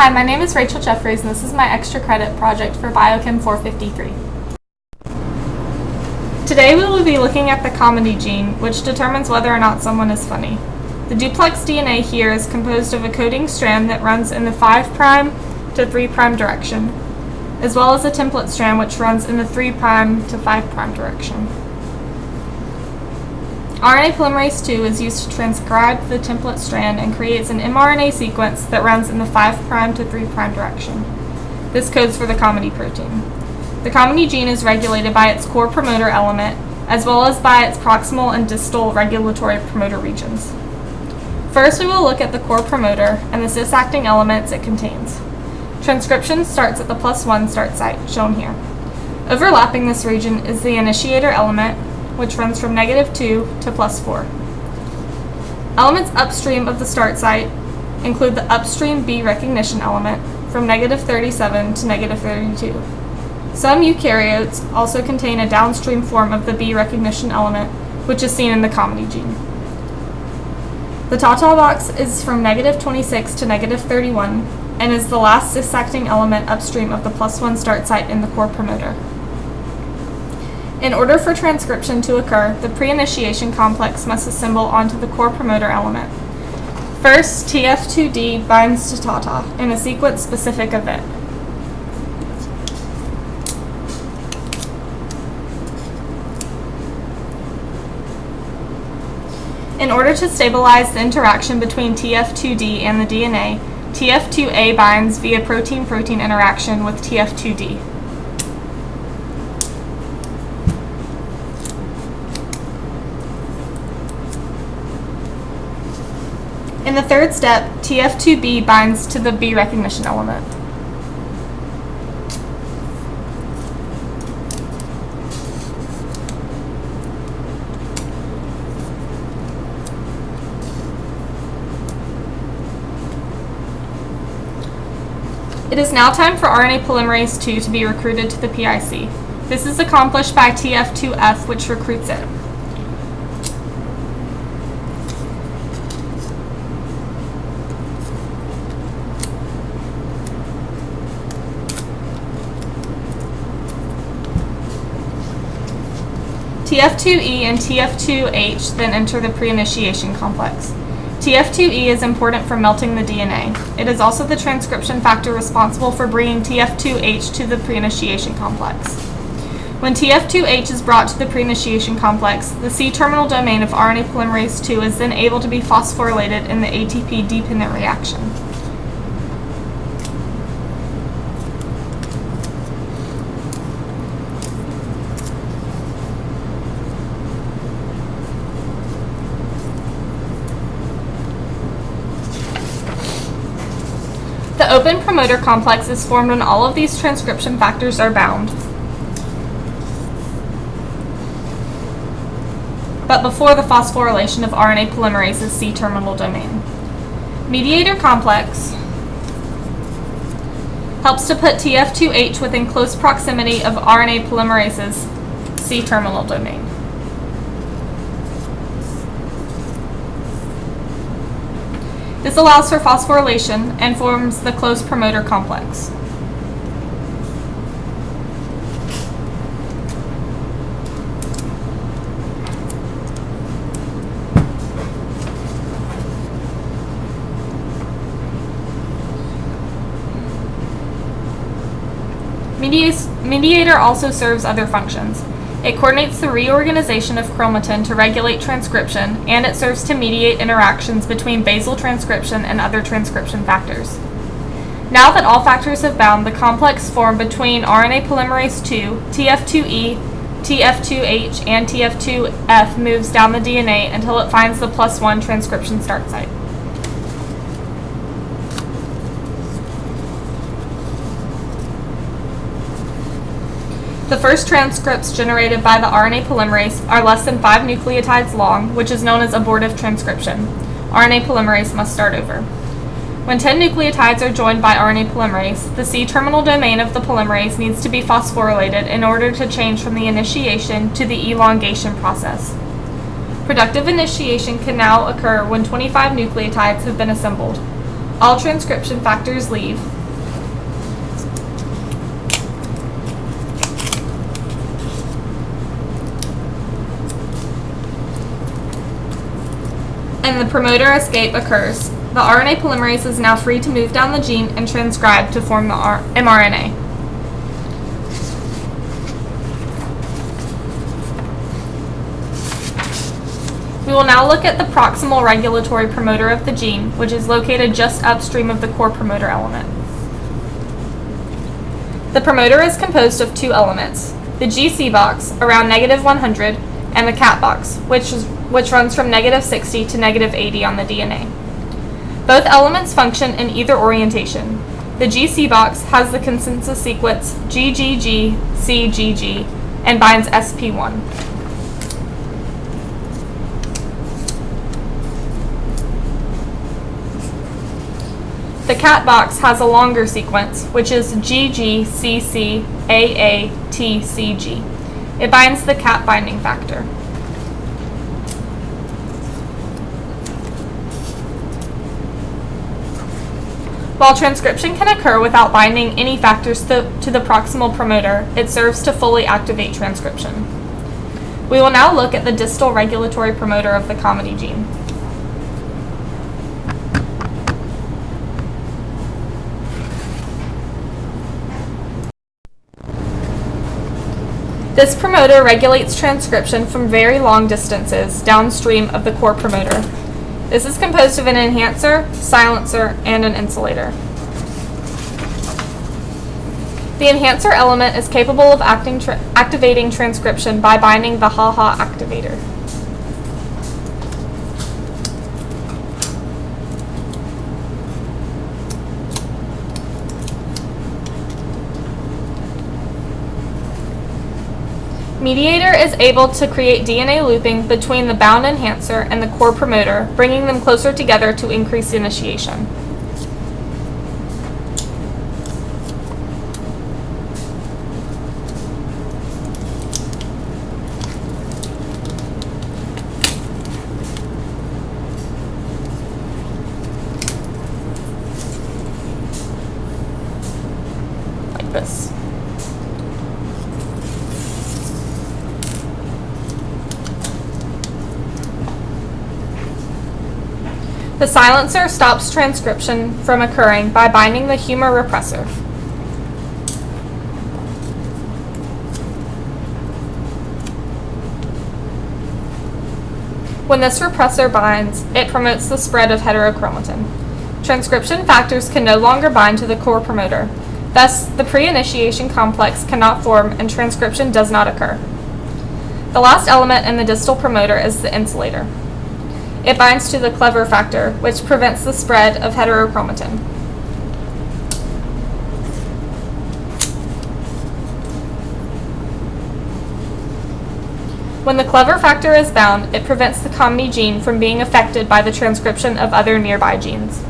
Hi, my name is Rachel Jeffries, and this is my ExtraCredit project for Biochem 453. Today we will be looking at the comedy gene, which determines whether or not someone is funny. The duplex DNA here is composed of a coding strand that runs in the 5' to 3' direction, as well as a template strand which runs in the 3' to 5' direction. RNA polymerase II is used to transcribe the template strand and creates an mRNA sequence that runs in the 5' to 3' direction. This codes for the comedy protein. The comedy gene is regulated by its core promoter element, as well as by its proximal and distal regulatory promoter regions. First, we will look at the core promoter and the cis-acting elements it contains. Transcription starts at the +1 start site, shown here. Overlapping this region is the initiator element, which runs from -2 to +4. Elements upstream of the start site include the upstream B recognition element from -37 to -32. Some eukaryotes also contain a downstream form of the B recognition element, which is seen in the comedy gene. The tautol box is from -26 to -31 and is the last cis-acting element upstream of the +1 start site in the core promoter. In order for transcription to occur, the pre-initiation complex must assemble onto the core promoter element. First, TF2D binds to TATA in a sequence-specific event. In order to stabilize the interaction between TF2D and the DNA, TF2A binds via protein-protein interaction with TF2D. In the third step, TF2B binds to the B recognition element. It is now time for RNA polymerase II to be recruited to the PIC. This is accomplished by TF2F, which recruits it. TF2E and TF2H then enter the pre-initiation complex. TF2E is important for melting the DNA. It is also the transcription factor responsible for bringing TF2H to the pre-initiation complex. When TF2H is brought to the pre-initiation complex, the C-terminal domain of RNA polymerase II is then able to be phosphorylated in the ATP-dependent reaction. The open promoter complex is formed when all of these transcription factors are bound, but before the phosphorylation of RNA polymerase's C-terminal domain. Mediator complex helps to put TF2H within close proximity of RNA polymerase's C-terminal domain. This allows for phosphorylation and forms the closed promoter complex. Mediator also serves other functions. It coordinates the reorganization of chromatin to regulate transcription, and it serves to mediate interactions between basal transcription and other transcription factors. Now that all factors have bound, the complex formed between RNA polymerase II, TF2E, TF2H, and TF2F moves down the DNA until it finds the +1 transcription start site. The first transcripts generated by the RNA polymerase are less than 5 nucleotides long, which is known as abortive transcription. RNA polymerase must start over. When 10 nucleotides are joined by RNA polymerase, the C-terminal domain of the polymerase needs to be phosphorylated in order to change from the initiation to the elongation process. Productive initiation can now occur when 25 nucleotides have been assembled. all transcription factors leave, and the promoter escape occurs. The RNA polymerase is now free to move down the gene and transcribe to form the mRNA. We will now look at the proximal regulatory promoter of the gene, which is located just upstream of the core promoter element. The promoter is composed of two elements, the GC box around -100 and the CAT box, which runs from -60 to -80 on the DNA. Both elements function in either orientation. The GC box has the consensus sequence GGG-CGG and binds SP1. The CAT box has a longer sequence, which is GGCC-AATCG. It binds the CAT binding factor. While transcription can occur without binding any factors to the proximal promoter, it serves to fully activate transcription. We will now look at the distal regulatory promoter of the COMEDY gene. This promoter regulates transcription from very long distances downstream of the core promoter. This is composed of an enhancer, silencer, and an insulator. The enhancer element is capable of activating transcription by binding the HA-HA activator. Mediator is able to create DNA looping between the bound enhancer and the core promoter, bringing them closer together to increase initiation. Like this. The silencer stops transcription from occurring by binding the humor repressor. When this repressor binds, it promotes the spread of heterochromatin. Transcription factors can no longer bind to the core promoter. Thus, the pre-initiation complex cannot form and transcription does not occur. The last element in the distal promoter is the insulator. It binds to the clever factor, which prevents the spread of heterochromatin. When the clever factor is bound, it prevents the COMEDY gene from being affected by the transcription of other nearby genes.